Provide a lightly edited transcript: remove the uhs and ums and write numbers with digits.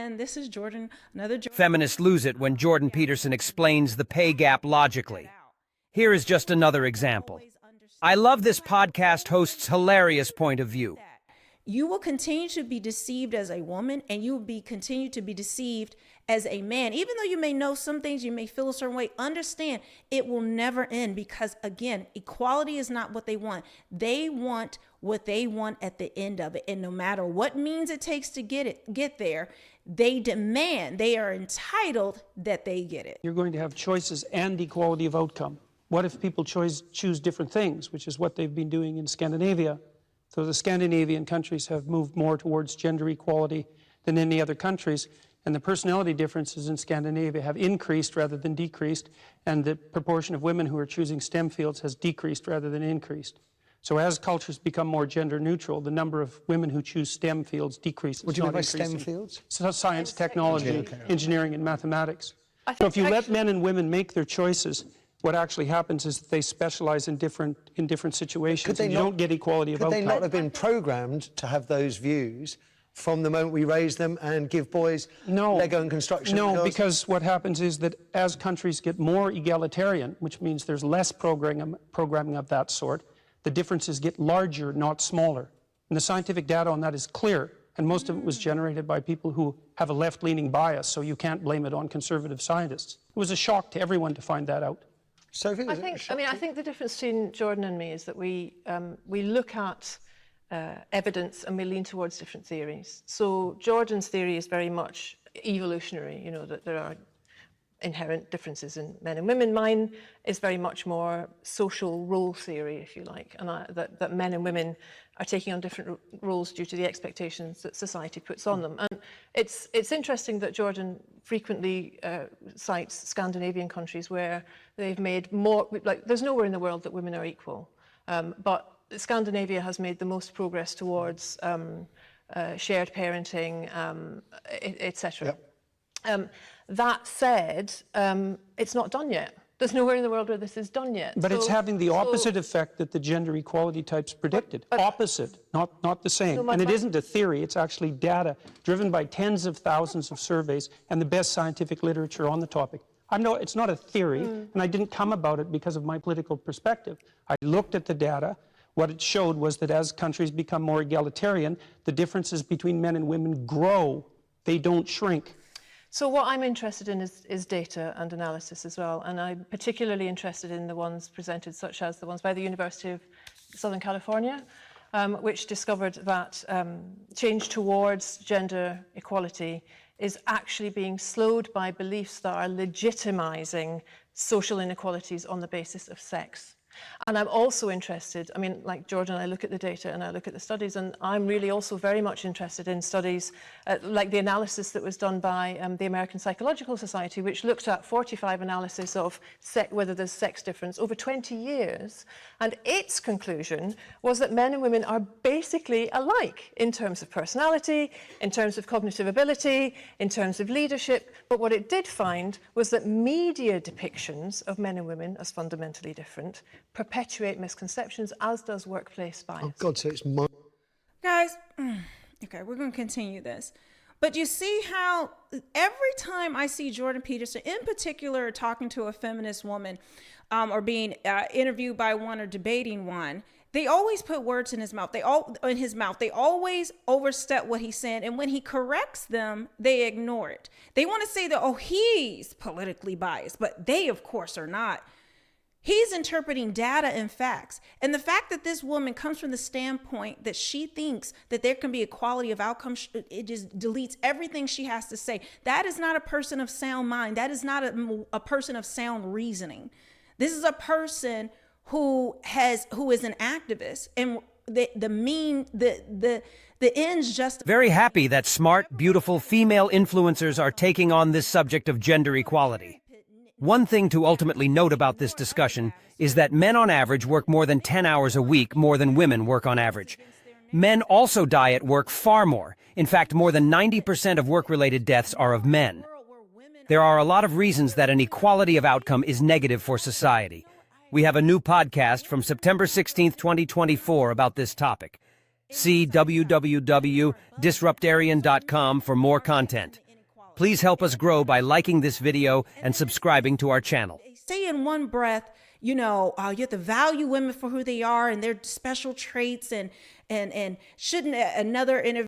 and this is Jordan, another Jordan. Feminists lose it when Jordan Peterson explains the pay gap logically. Here is just another example. I love this podcast host's hilarious point of view. You will continue to be deceived as a woman, and you will continue to be deceived as a man. Even though you may know some things, you may feel a certain way, understand it will never end, because again, equality is not what they want. They want what they want at the end of it. And no matter what means it takes to get there, they demand, they are entitled that they get it. You're going to have choices and equality of outcome. What if people choose different things, which is what they've been doing in Scandinavia? So the Scandinavian countries have moved more towards gender equality than any other countries, and the personality differences in Scandinavia have increased rather than decreased, and the proportion of women who are choosing STEM fields has decreased rather than increased. So as cultures become more gender neutral, the number of women who choose STEM fields decreases. What do you mean by STEM fields? So science, technology, engineering, and mathematics. So if you let men and women make their choices, what actually happens is that they specialize in different situations, and you don't get equality of outcome. Could they not have been programmed to have those views from the moment we raise them and give boys Lego and construction? No, because what happens is that as countries get more egalitarian, which means there's less programming of that sort, the differences get larger, not smaller. And the scientific data on that is clear, and most of it was generated by people who have a left-leaning bias, so you can't blame it on conservative scientists. It was a shock to everyone to find that out. Sophie, I think the difference between Jordan and me is that we look at evidence and we lean towards different theories. So Jordan's theory is very much evolutionary, you know, that there are inherent differences in men and women. Mine is very much more social role theory, if you like, and that men and women are taking on different roles due to the expectations that society puts on them. And it's interesting that Jordan frequently cites Scandinavian countries where they've made more, like there's nowhere in the world that women are equal, but Scandinavia has made the most progress towards shared parenting, etc. Yep. That said, it's not done yet. There's nowhere in the world where this is done yet. But it's having the opposite effect that the gender equality types predicted. Opposite, not the same. No, and it isn't a theory, it's actually data driven by tens of thousands of surveys and the best scientific literature on the topic. It's not a theory, and I didn't come about it because of my political perspective. I looked at the data. What it showed was that as countries become more egalitarian, the differences between men and women grow. They don't shrink. So what I'm interested in is data and analysis as well, and I'm particularly interested in the ones presented, such as the ones by the University of Southern California, which discovered that change towards gender equality is actually being slowed by beliefs that are legitimizing social inequalities on the basis of sex. And I'm also interested, I mean, like Jordan, I look at the data and I look at the studies, and I'm really also very much interested in studies like the analysis that was done by the American Psychological Society, which looked at 45 analysis of whether there's sex difference over 20 years. And its conclusion was that men and women are basically alike in terms of personality, in terms of cognitive ability, in terms of leadership. But what it did find was that media depictions of men and women as fundamentally different perpetuate misconceptions, as does workplace bias. Oh God, so it's Guys, okay, we're going to continue this. But you see how every time I see Jordan Peterson, in particular, talking to a feminist woman or being interviewed by one or debating one, they always put words in his mouth. They always overstep what he's saying. And when he corrects them, they ignore it. They want to say that, oh, he's politically biased, but they, of course, are not. He's interpreting data and facts. And the fact that this woman comes from the standpoint that she thinks that there can be equality of outcome, it just deletes everything she has to say. That is not a person of sound mind. That is not a person of sound reasoning. This is a person who is an activist, and the ends just Very happy that smart, beautiful female influencers are taking on this subject of gender equality. One thing to ultimately note about this discussion is that men on average work more than 10 hours a week more than women work on average. Men also die at work far more. In fact, more than 90% of work-related deaths are of men. There are a lot of reasons that an equality of outcome is negative for society. We have a new podcast from September 16, 2024 about this topic. See www.disruptarian.com for more content. Please help us grow by liking this video and subscribing to our channel. Say in one breath, you know, you have to value women for who they are and their special traits, and shouldn't another interview